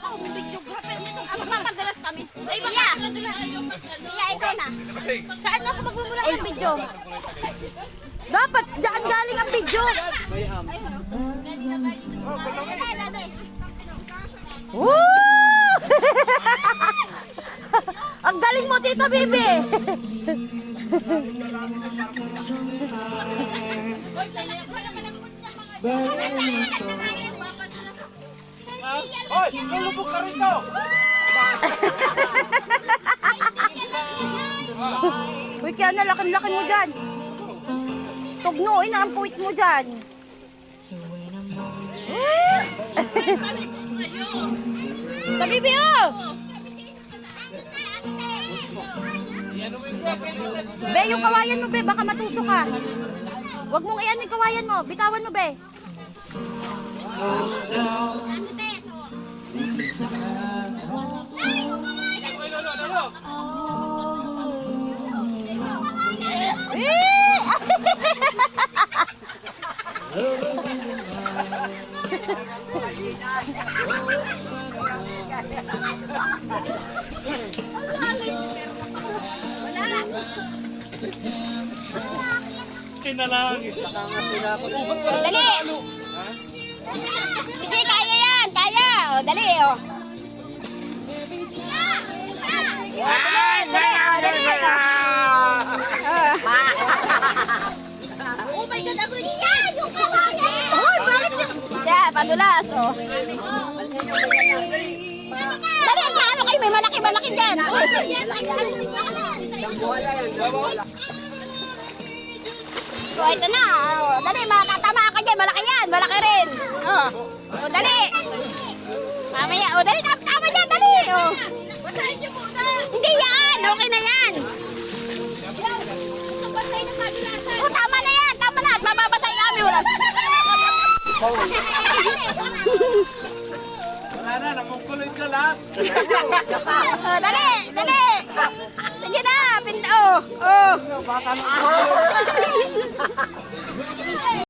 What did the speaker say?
ako, videographer nito. Mapapadalas kami. Ay, baka sila doon na. Kaya ikaw na. Saan ako magmumula ng video? Dapat, dyan galing ang video. Woo! Ang galing mo, Tita Bibi. Hoy, lulubog ka rito! Uy, kaya nalakin-lakin mo dyan. Tugnuin ang puwit mo dyan. Tabibi, oh! Be, yung kawayan mo, be, baka matusok ka. Huwag mong iyan yung kawayan mo. Bitawan mo, be. Kinalangit. Nakangatin ako. Dali! Sige, kaya yan! Kaya! O, dali, o. Dali, dali, dali. Oh my God, average yan! Yung kawayan! Uy, bakit yun? Yeah, padulas, o. Dali, ano kayo? May malaki-malaki dyan. So, ito na. Oh, dali, matatama ka dyan. Malaki yan. Malaki rin. Oh, dali. Mamaya. Oh, dali. Tama dyan. Dali. Oh. Basahin niyo muna. Hindi yan. Okay na yan. Oh, tama na yan. Tama na. Mababasay kami. Wala. Wala na, namungkuloy ka lang. Oh, dali. Dali. Sige na. Pinta. Oh. Oh.